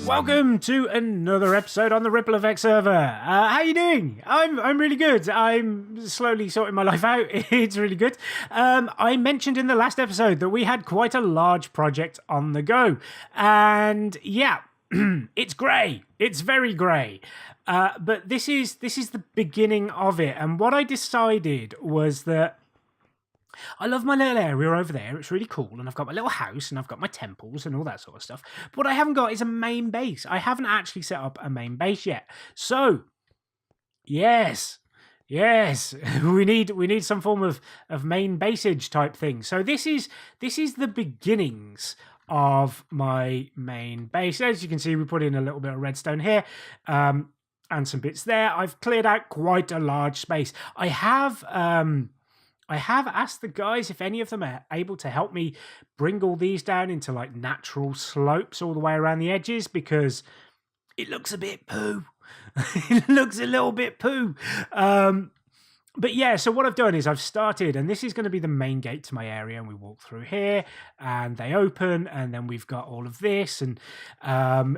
Welcome to another episode on the Ripple Effect server. How you doing? I'm really good. I'm slowly sorting my life out. It's really good. I mentioned in the last episode that we had quite a large project on the go, and yeah, it's grey. It's very grey. But this is the beginning of it, and what I decided was that I love my little area over there. It's really cool. And I've got my little house and I've got my temples and all that sort of stuff. But what I haven't got is a main base. I haven't actually set up a main base yet. So, yes, we need some form of main baseage type thing. So this is the beginnings of my main base. As you can see, we put in a little bit of redstone here. And some bits there. I've cleared out quite a large space. I have asked the guys if any of them are able to help me bring all these down into like natural slopes all the way around the edges, because it looks a bit poo. It looks a little bit poo. But yeah, so what I've done is I've started, and this is going to be the main gate to my area, and we walk through here and they open, and then we've got all of this, and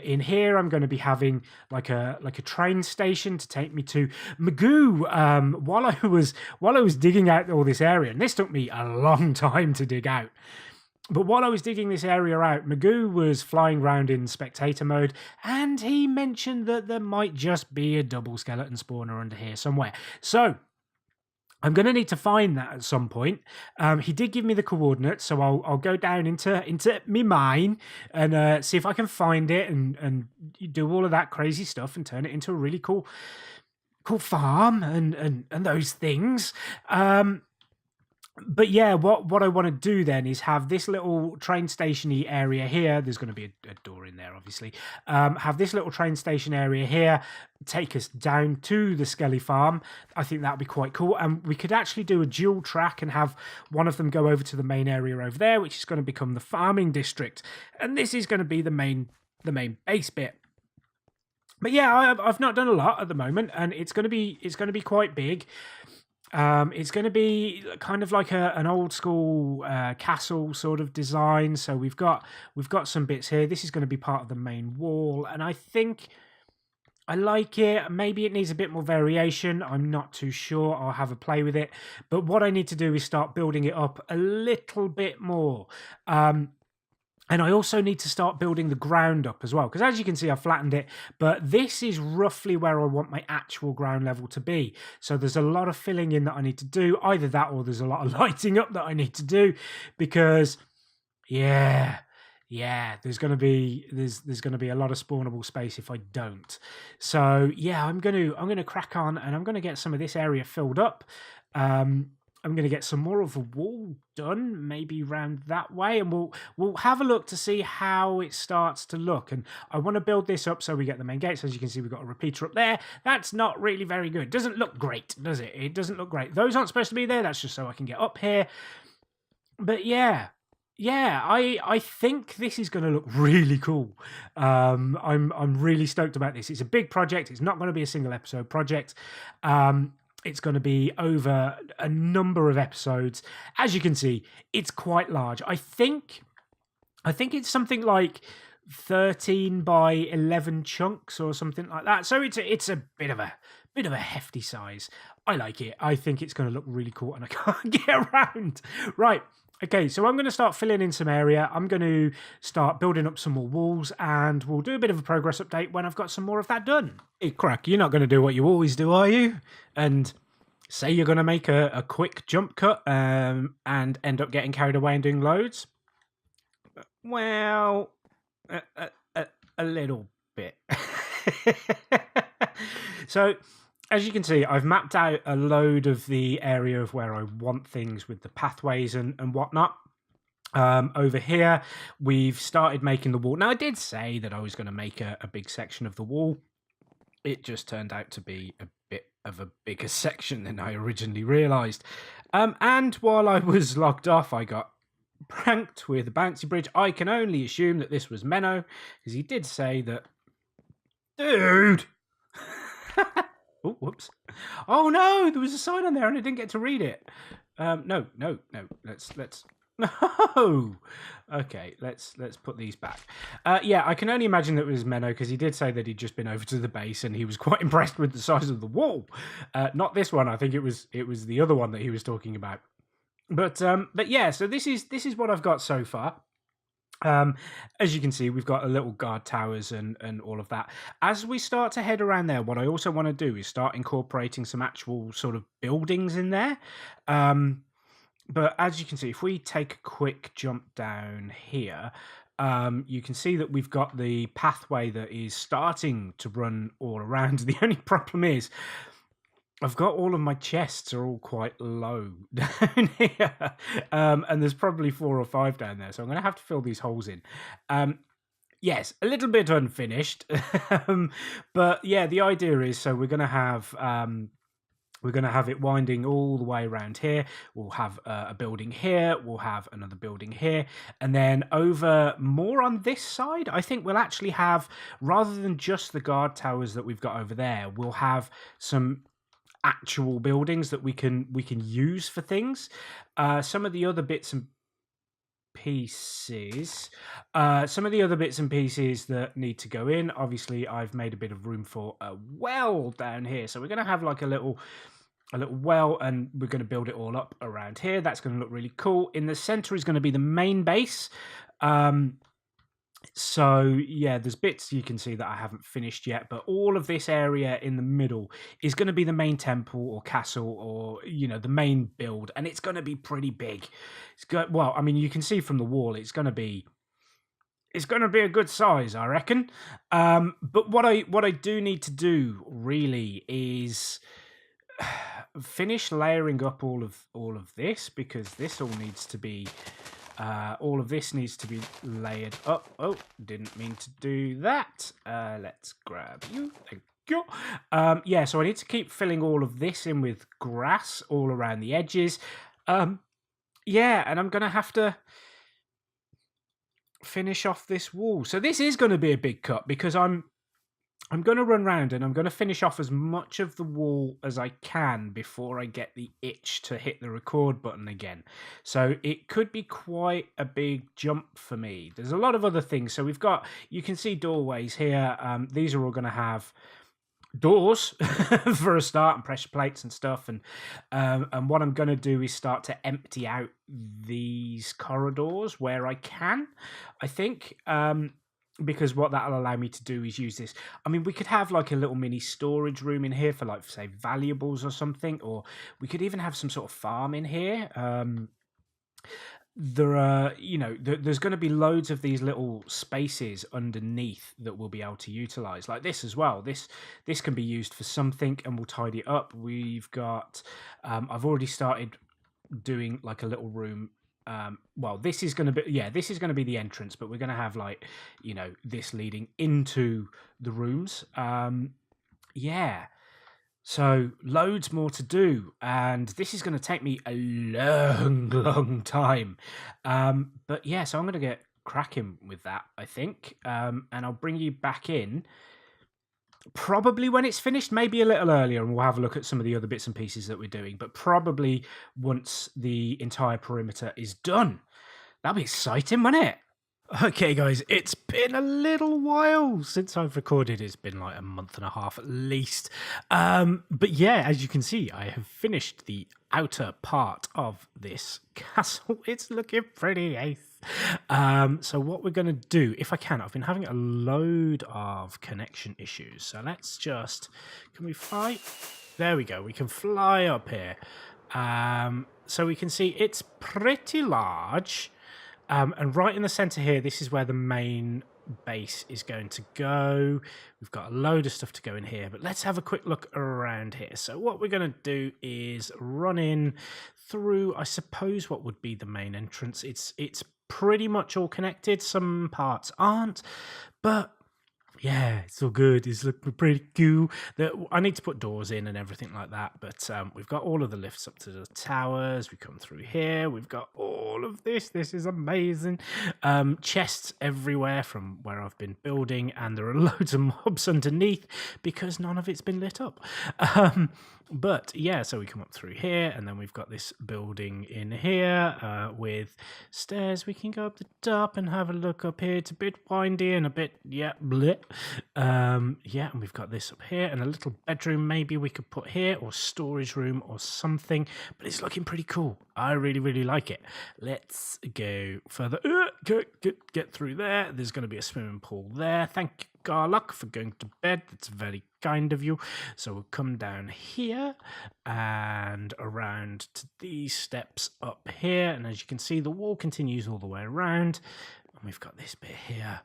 in here I'm going to be having like a train station to take me to Magoo. While I was digging out all this area, and this took me a long time to dig out. But while I was digging this area out, Magoo was flying around in spectator mode, and he mentioned that there might just be a double skeleton spawner under here somewhere. So I'm going to need to find that at some point. He did give me the coordinates, so I'll go down into me mine and see if I can find it and do all of that crazy stuff and turn it into a really cool farm and those things. But yeah, what I want to do then is have this little train station-y area here. There's going to be a door in there, obviously. Have this little train station area here take us down to the Skelly farm. I think that would be quite cool. And we could actually do a dual track and have one of them go over to the main area over there, which is going to become the farming district. And this is going to be the main base bit. But yeah, I've not done a lot at the moment, and it's going to be quite big. It's going to be kind of like an old school castle sort of design. So we've got some bits here. This is going to be part of the main wall, and I think I like it. Maybe it needs a bit more variation. I'm not too sure. I'll have a play with it. But what I need to do is start building it up a little bit more. And I also need to start building the ground up as well, because as you can see, I've flattened it, but this is roughly where I want my actual ground level to be. So there's a lot of filling in that I need to do, either that or there's a lot of lighting up that I need to do, because yeah, there's going to be a lot of spawnable space if I don't. So yeah, I'm going to crack on, and I'm going to get some of this area filled up. I'm going to get some more of the wall done, maybe round that way, and we'll have a look to see how it starts to look. And I want to build this up so we get the main gates. As you can see, we've got a repeater up there. That's not really very good. Doesn't look great, does it? It doesn't look great. Those aren't supposed to be there. That's just so I can get up here. But yeah, I think this is going to look really cool. I'm really stoked about this. It's a big project. It's not going to be a single episode project. It's going to be over a number of episodes. As you can see, it's quite large. I think it's something like 13 by 11 chunks or something like that. So it's a bit of a hefty size. I like it. I think it's going to look really cool, and I can't get around. Right. Okay, so I'm going to start filling in some area. I'm going to start building up some more walls, and we'll do a bit of a progress update when I've got some more of that done. Hey, Crock, you're not going to do what you always do, are you? And say you're going to make a quick jump cut and end up getting carried away and doing loads? Well, a little bit. So, as you can see, I've mapped out a load of the area of where I want things with the pathways and whatnot. Over here, we've started making the wall. Now, I did say that I was going to make a big section of the wall. It just turned out to be a bit of a bigger section than I originally realised. And while I was logged off, I got pranked with a bouncy bridge. I can only assume that this was Menno, because he did say that... Dude! Oh, whoops. Oh no, there was a sign on there and I didn't get to read it. No. Let's No. Okay, let's put these back. Yeah, I can only imagine that it was Menno because he did say that he'd just been over to the base and he was quite impressed with the size of the wall. Not this one. I think it was the other one that he was talking about. But yeah. So this is what I've got so far. As you can see, we've got a little guard towers and all of that. As we start to head around there, what I also want to do is start incorporating some actual sort of buildings in there. But as you can see, if we take a quick jump down here, you can see that we've got the pathway that is starting to run all around. The only problem is I've got all of my chests are all quite low down here, and there's probably 4 or 5 down there, so I'm going to have to fill these holes in. Yes, a little bit unfinished, but yeah, the idea is so we're going to have it winding all the way around here. We'll have a building here. We'll have another building here. And then over more on this side, I think we'll actually have, rather than just the guard towers that we've got over there, we'll have some actual buildings that we can use for things. Some of the other bits and pieces that need to go in, obviously I've made a bit of room for a well down here, so we're going to have like a little well, and we're going to build it all up around here. That's going to look really cool. In the center is going to be the main base. So yeah, there's bits you can see that I haven't finished yet, but all of this area in the middle is going to be the main temple or castle, or the main build, and it's going to be pretty big. Well, I mean, you can see from the wall, it's going to be a good size, I reckon. But what I do need to do really is finish layering up all of this, because this all needs to be. All of this needs to be layered up. Oh, didn't mean to do that. Let's grab you. Thank you. Yeah, so I need to keep filling all of this in with grass all around the edges. Yeah, and I'm going to have to finish off this wall. So this is going to be a big cut, because I'm going to run round and I'm going to finish off as much of the wall as I can before I get the itch to hit the record button again. So it could be quite a big jump for me. There's a lot of other things. So you can see doorways here. These are all going to have doors for a start, and pressure plates and stuff. And what I'm going to do is start to empty out these corridors where I can, I think. Because what that'll allow me to do is use this. I mean, we could have like a little mini storage room in here for, like, say, valuables or something, or we could even have some sort of farm in here. There are, there's going to be loads of these little spaces underneath that we'll be able to utilize, like this as well. This can be used for something, and we'll tidy it up. We've got, I've already started doing like a little room. Well, this is going to be the entrance, but we're going to have, like, this leading into the rooms. Yeah. So loads more to do, and this is going to take me a long time. But yeah, so I'm going to get cracking with that, I think. And I'll bring you back in probably when it's finished, maybe a little earlier, and we'll have a look at some of the other bits and pieces that we're doing, but probably once the entire perimeter is done. That'll be exciting, won't it? Okay, guys, it's been a little while since I've recorded. It's been like a month and a half at least. But yeah, as you can see, I have finished the outer part of this castle. It's looking pretty ace. So what we're going to do, if I can, I've been having a load of connection issues. So let's just, can we fly? There we go. We can fly up here. So we can see it's pretty large. And right in the center here, this is where the main base is going to go. We've got a load of stuff to go in here, but let's have a quick look around here. So what we're going to do is run in through, I suppose, what would be the main entrance. It's pretty much all connected. Some parts aren't, but Yeah, it's all good. It's looking pretty cool. I need to put doors in and everything like that, but we've got all of the lifts up to the towers. We come through here. We've got all of this. This is amazing. Chests everywhere from where I've been building, and there are loads of mobs underneath because none of it's been lit up. But yeah, so we come up through here, and then we've got this building in here with stairs. We can go up the top and have a look up here. It's a bit windy and a bit, yeah, bleh. Yeah, and we've got this up here, and a little bedroom maybe we could put here, or storage room or something, but it's looking pretty cool. I really, really like it. Let's go further. Get through there. There's going to be a swimming pool there. Thank you, Garlock, for going to bed. That's very kind of you. So we'll come down here and around to these steps up here, and as you can see, the wall continues all the way around, and we've got this bit here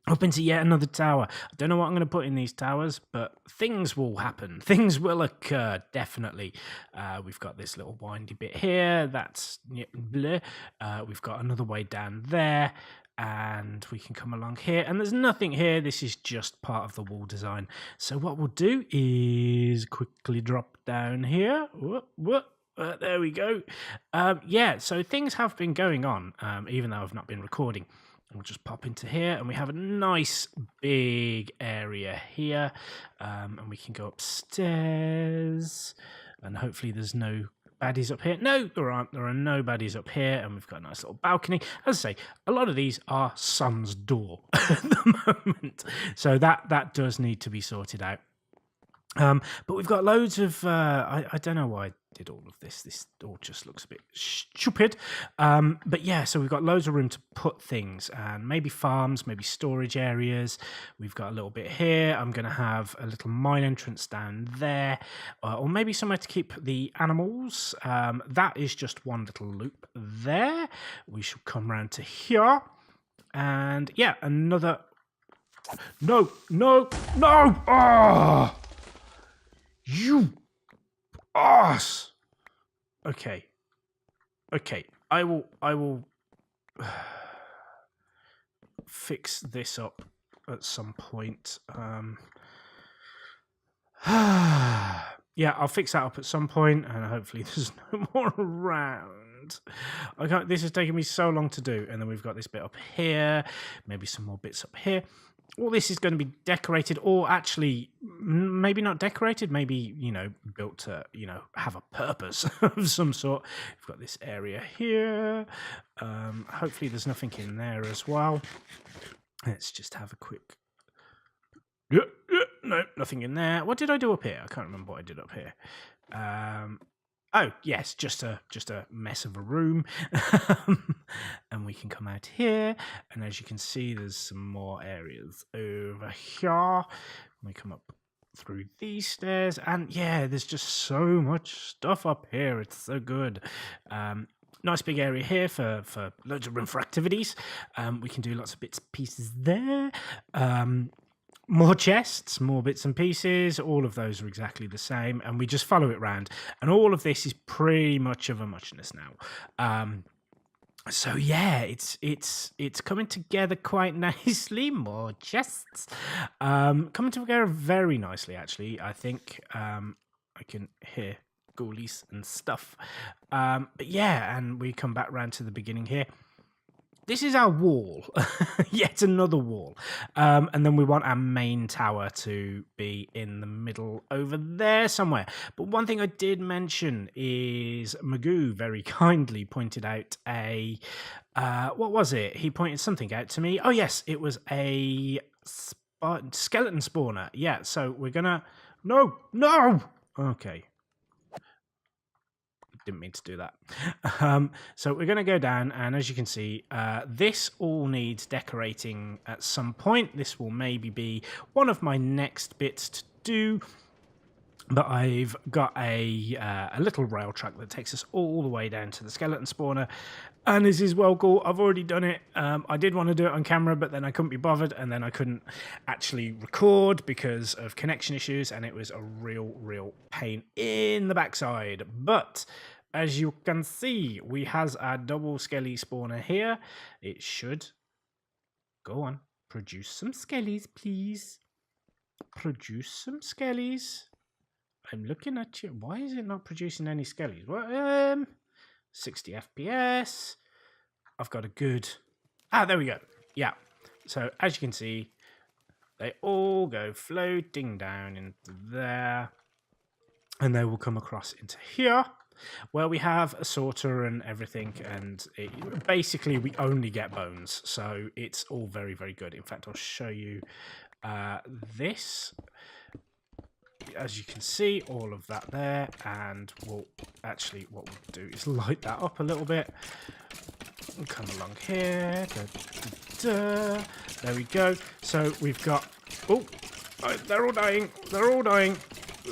up into yet another tower. I don't know what I'm going to put in these towers, but things will happen. Things will occur, definitely. We've got this little windy bit here. That's bleh. We've got another way down there, and we can come along here, and there's nothing here. This is just part of the wall design. So what we'll do is quickly drop down here. There we go. Yeah, so things have been going on, even though I've not been recording. We'll just pop into here, and we have a nice big area here, and we can go upstairs, and hopefully there's no baddies up here. No, there aren't. There are no baddies up here, and we've got a nice little balcony. As I say, a lot of these are Sun's door at the moment, so that does need to be sorted out. But we've got loads of, I don't know why I did all of this. This all just looks a bit stupid. But yeah, so we've got loads of room to put things, and maybe farms, maybe storage areas. We've got a little bit here. I'm going to have a little mine entrance down there, or maybe somewhere to keep the animals. That is just one little loop there. We shall come round to here. And yeah, another... No! Oh! You ass. Okay. I will fix this up at some point. Yeah, I'll fix that up at some point, and hopefully there's no more around. This is taking me so long to do, and then we've got this bit up here, maybe some more bits up here. All this is going to be decorated, or actually, maybe not decorated, maybe, built to, have a purpose of some sort. We've got this area here. Hopefully there's nothing in there as well. Let's just have a quick... No, nothing in there. What did I do up here? I can't remember what I did up here. Oh, yes, just a mess of a room. And we can come out here, and as you can see, there's some more areas over here. We come up through these stairs, and yeah, there's just so much stuff up here. It's so good. Nice big area here for loads of room for activities. We can do lots of bits and pieces there. More chests, more bits and pieces, all of those are exactly the same, and we just follow it round. And all of this is pretty much of a muchness now. So yeah, it's coming together quite nicely. More chests. Coming together very nicely, actually. I think I can hear ghoulies and stuff. But yeah, and we come back round to the beginning here. This is our wall, yet another wall. And then we want our main tower to be in the middle over there somewhere. But one thing I did mention is Magoo very kindly pointed out what was it? He pointed something out to me. Oh, yes, it was a skeleton spawner. Yeah, so we're going to... No! Okay. Didn't mean to do that. So we're going to go down, and as you can see, this all needs decorating at some point. This will maybe be one of my next bits to do. But I've got a little rail track that takes us all the way down to the skeleton spawner. And this is well cool. I've already done it. I did want to do it on camera, but then I couldn't be bothered. And then I couldn't actually record because of connection issues. And it was a real pain in the backside. But as you can see, we has our double skelly spawner here. It should go on. Produce some skellies, please. Produce some skellies. I'm looking at you. Why is it not producing any skellies? Well, 60 FPS. I've got a good... there we go. Yeah. So, as you can see, they all go floating down into there. And they will come across into here, where we have a sorter and everything. And basically, we only get bones. So, it's all very, very good. In fact, I'll show you this. As you can see, all of that there, and we'll actually, what we'll do is light that up a little bit. And come along here. There we go. So we've got, they're all dying. They're all dying.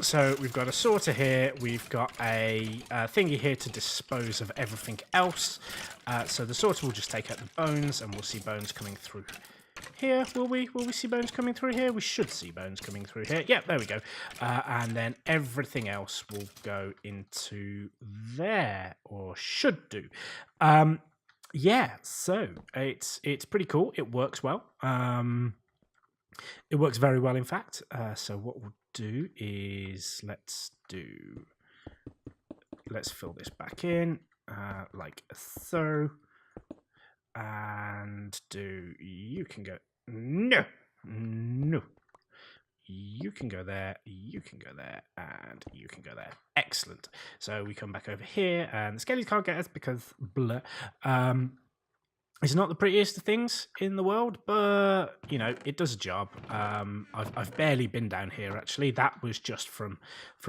So we've got a sorter here. We've got a thingy here to dispose of everything else. So the sorter will just take out the bones, and we'll see bones coming through here. Will we see bones coming through here? We should see bones coming through here. Yeah, there we go. And then everything else will go into there, or should do. Yeah, so it's pretty cool. It works well. It works very well, in fact. So what we'll do is let's fill this back in like so. And you can go, no, you can go there, you can go there, and you can go there. Excellent. So we come back over here, and the skellies can't get us because blah. It's not the prettiest of things in the world, but you know, it does a job. I've barely been down here actually. That was just from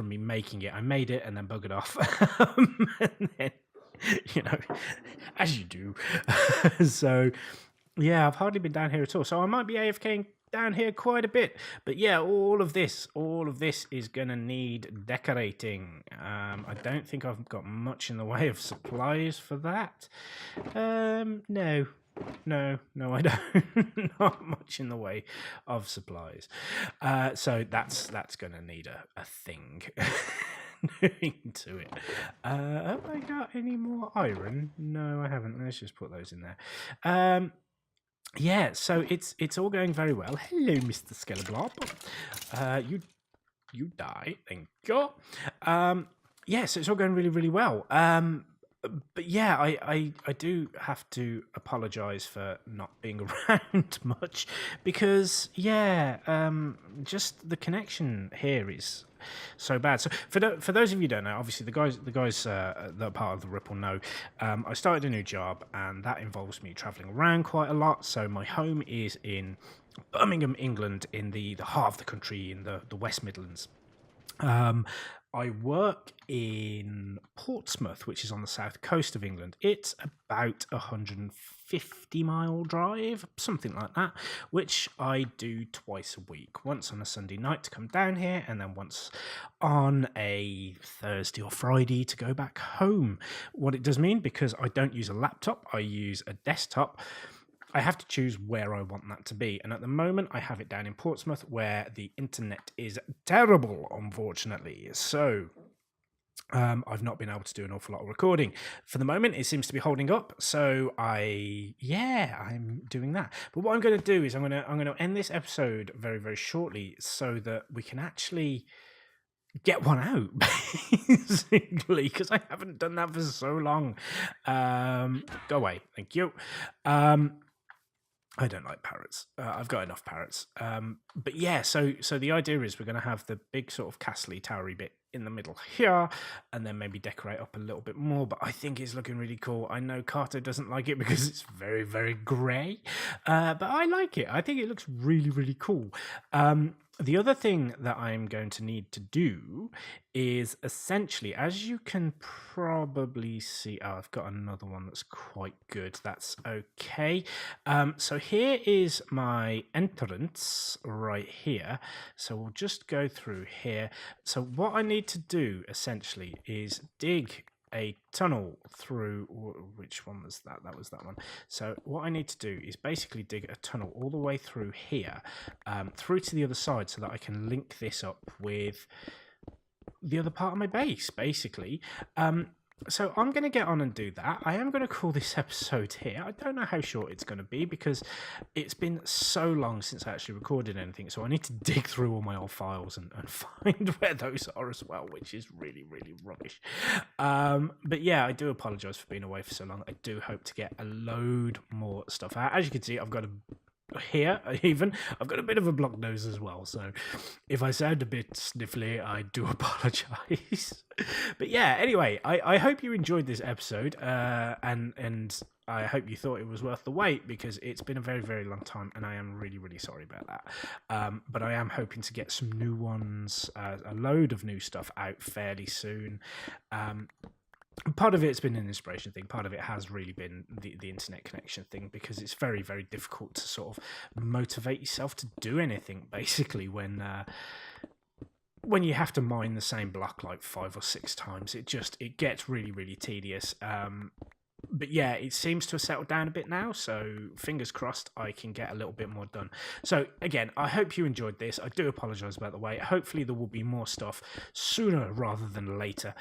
me making it. I made it and then buggered off. And then, you know, as you do. So yeah, I've hardly been down here at all. So I might be AFKing down here quite a bit. But yeah, all of this is gonna need decorating. I don't think I've got much in the way of supplies for that. No, I don't. Not much in the way of supplies. So that's gonna need a thing. To it. Have I got any more iron? No, I haven't. Let's just put those in there. Yeah, so it's all going very well. Hello, Mr. Skeleblob. You die. Thank you. Yeah, so it's all going really, really well. But yeah, I do have to apologise for not being around much because yeah, just the connection here is so bad. So for those of you who don't know, obviously the guys that are part of the Ripple know, I started a new job and that involves me travelling around quite a lot. So my home is in Birmingham, England, in the heart of the country, in the West Midlands. I work in Portsmouth, which is on the south coast of England. It's about 150-mile drive, something like that, which I do twice a week. Once on a Sunday night to come down here, and then once on a Thursday or Friday to go back home. What it does mean, because I don't use a laptop, I use a desktop, I have to choose where I want that to be. And at the moment, I have it down in Portsmouth, where the internet is terrible, unfortunately. So I've not been able to do an awful lot of recording. For the moment, it seems to be holding up. So I'm doing that. But what I'm going to do is I'm going to end this episode very, very shortly so that we can actually get one out, basically, because I haven't done that for so long. Go away. Thank you. I don't like parrots. I've got enough parrots. But yeah, so the idea is we're going to have the big sort of castle-y, towery bit in the middle here, and then maybe decorate up a little bit more. But I think it's looking really cool. I know Carter doesn't like it because it's very, very grey. But I like it. I think it looks really, really cool. The other thing that I'm going to need to do is essentially, as you can probably see, I've got another one that's quite good. That's okay. So here is my entrance right here. So we'll just go through here. So what I need to do essentially is dig a tunnel through, which one was that? That was that one. So what I need to do is basically dig a tunnel all the way through here, through to the other side, so that I can link this up with the other part of my base, basically. So I'm going to get on and do that. I am going to call this episode here. I don't know how short it's going to be because it's been so long since I actually recorded anything. So I need to dig through all my old files and find where those are as well, which is really, really rubbish. But yeah, I do apologise for being away for so long. I do hope to get a load more stuff out. As you can see, I've got I've got a bit of a blocked nose as well, so if I sound a bit sniffly, I do apologize. But yeah, anyway, I hope you enjoyed this episode, and I hope you thought it was worth the wait, because it's been a very, very long time, and I am really, really sorry about that. But I am hoping to get some new ones, a load of new stuff out fairly soon. Part of it's been an inspiration thing. Part of it has really been the internet connection thing, because it's very, very difficult to sort of motivate yourself to do anything, basically, when you have to mine the same block like 5 or 6 times. It gets really, really tedious. But yeah, it seems to have settled down a bit now, so fingers crossed I can get a little bit more done. So again, I hope you enjoyed this. I do apologise about the wait. Hopefully there will be more stuff sooner rather than later,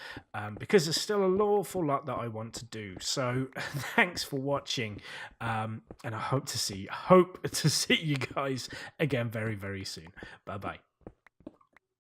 because there's still an awful lot that I want to do. So thanks for watching, and I hope to see you guys again very, very soon. Bye bye.